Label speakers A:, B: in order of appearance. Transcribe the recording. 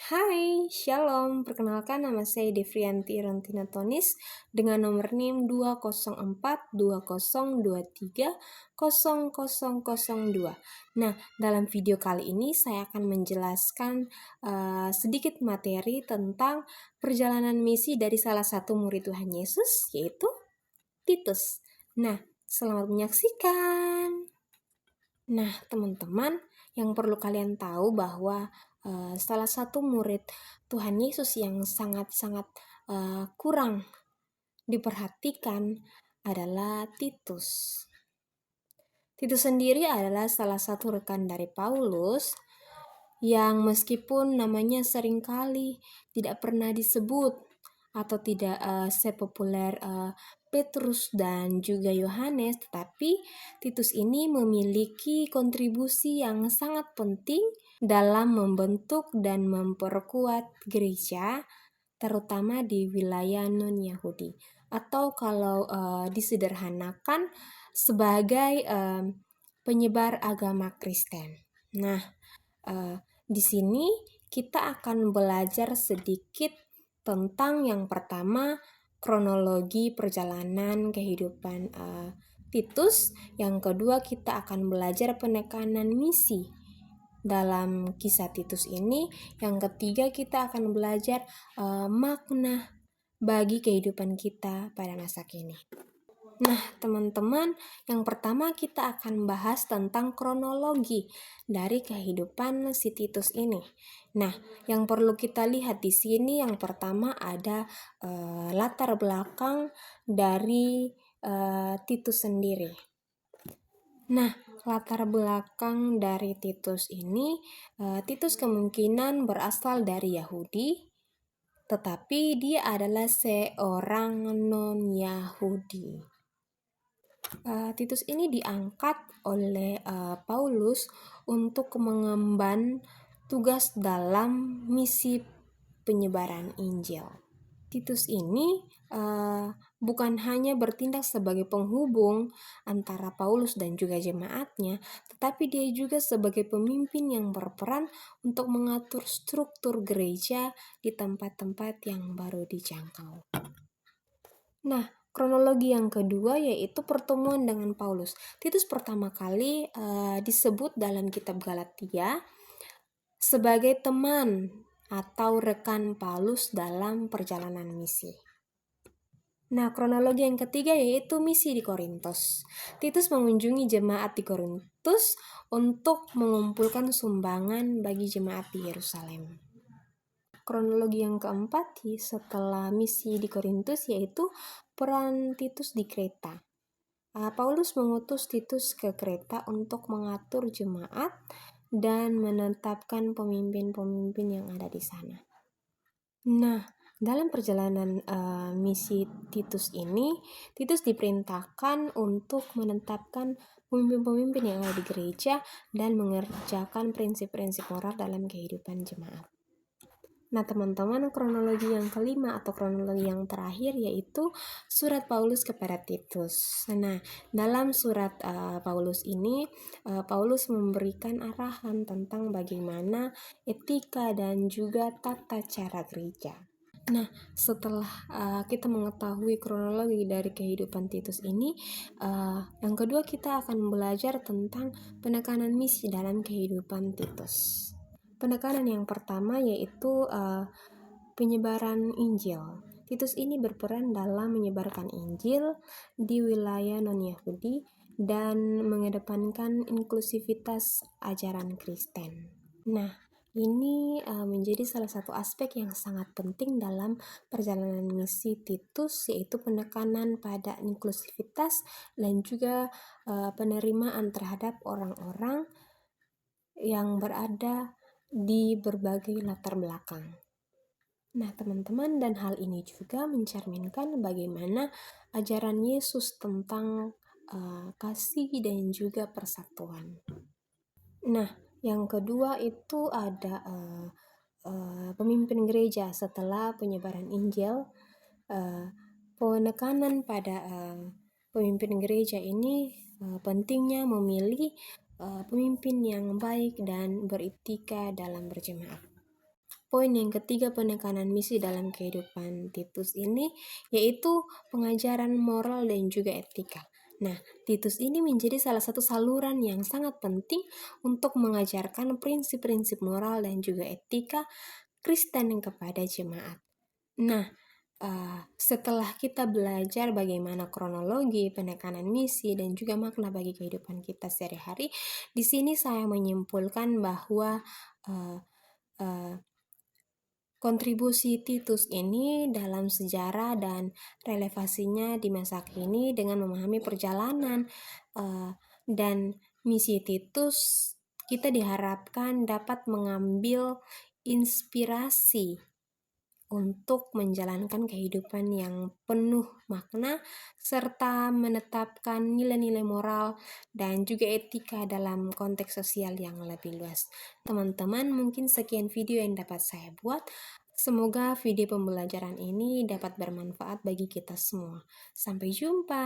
A: Hai, Shalom. Perkenalkan nama saya Devrianti Rantina Tonis dengan nomor NIM 20420230002. Nah, dalam video kali ini saya akan menjelaskan sedikit materi tentang perjalanan misi dari salah satu murid Tuhan Yesus, yaitu Titus. Nah, selamat menyaksikan. Nah, teman-teman, yang perlu kalian tahu bahwa salah satu murid Tuhan Yesus yang sangat-sangat kurang diperhatikan adalah Titus. Titus sendiri adalah salah satu rekan dari Paulus yang meskipun namanya seringkali tidak pernah disebut atau tidak sepopuler Petrus dan juga Yohanes, tetapi Titus ini memiliki kontribusi yang sangat penting dalam membentuk dan memperkuat gereja, terutama di wilayah non-Yahudi, atau kalau disederhanakan sebagai penyebar agama Kristen. Nah, di sini kita akan belajar sedikit tentang yang pertama, kronologi perjalanan kehidupan Titus. Yang kedua, kita akan belajar penekanan misi dalam kisah Titus ini. Yang ketiga, kita akan belajar makna bagi kehidupan kita pada masa kini. Nah, teman-teman, yang pertama kita akan bahas tentang kronologi dari kehidupan si Titus ini. Nah, yang perlu kita lihat di sini yang pertama ada latar belakang dari Titus sendiri. Nah, latar belakang dari Titus ini, Titus kemungkinan berasal dari Yahudi, tetapi dia adalah seorang non-Yahudi. Titus ini diangkat oleh Paulus untuk mengemban tugas dalam misi penyebaran Injil. Titus ini bukan hanya bertindak sebagai penghubung antara Paulus dan juga jemaatnya, tetapi dia juga sebagai pemimpin yang berperan untuk mengatur struktur gereja di tempat-tempat yang baru dijangkau. Nah, kronologi yang kedua yaitu pertemuan dengan Paulus. Titus pertama kali disebut dalam kitab Galatia sebagai teman atau rekan Paulus dalam perjalanan misi. Nah, kronologi yang ketiga yaitu misi di Korintus. Titus mengunjungi jemaat di Korintus untuk mengumpulkan sumbangan bagi jemaat di Yerusalem. Kronologi yang keempat setelah misi di Korintus yaitu peran Titus di Kreta. Paulus mengutus Titus ke Kreta untuk mengatur jemaat dan menetapkan pemimpin-pemimpin yang ada di sana. Nah, dalam perjalanan misi Titus ini, Titus diperintahkan untuk menetapkan pemimpin-pemimpin yang ada di gereja dan mengerjakan prinsip-prinsip moral dalam kehidupan jemaat. Nah, teman-teman, kronologi yang kelima atau kronologi yang terakhir yaitu surat Paulus kepada Titus. Nah, dalam surat Paulus ini, Paulus memberikan arahan tentang bagaimana etika dan juga tata cara gereja. Nah, setelah kita mengetahui kronologi dari kehidupan Titus ini, yang kedua kita akan belajar tentang penekanan misi dalam kehidupan Titus. Penekanan yang pertama yaitu penyebaran Injil. Titus ini berperan dalam menyebarkan Injil di wilayah non-Yahudi dan mengedepankan inklusivitas ajaran Kristen. Nah, ini menjadi salah satu aspek yang sangat penting dalam perjalanan misi Titus, yaitu penekanan pada inklusivitas dan juga penerimaan terhadap orang-orang yang berada di berbagai latar belakang. Nah, teman-teman, dan hal ini juga mencerminkan bagaimana ajaran Yesus tentang kasih dan juga persatuan. Nah, yang kedua itu ada pemimpin gereja setelah penyebaran Injil. Penekanan pada pemimpin gereja ini pentingnya memilih pemimpin yang baik dan beretika dalam berjemaat. poin yang ketiga penekanan misi dalam kehidupan Titus ini yaitu pengajaran moral dan juga etika. Nah, Titus ini menjadi salah satu saluran yang sangat penting untuk mengajarkan prinsip-prinsip moral dan juga etika Kristen kepada jemaat. Nah, setelah kita belajar bagaimana kronologi, penekanan misi, dan juga makna bagi kehidupan kita sehari-hari, di sini saya menyimpulkan bahwa uh, uh, kontribusi Titus ini dalam sejarah dan relevansinya di masa kini dengan memahami perjalanan dan misi Titus, kita diharapkan dapat mengambil inspirasi untuk menjalankan kehidupan yang penuh makna serta menetapkan nilai-nilai moral dan juga etika dalam konteks sosial yang lebih luas. Teman-teman, mungkin sekian video yang dapat saya buat. Semoga video pembelajaran ini dapat bermanfaat bagi kita semua. Sampai jumpa.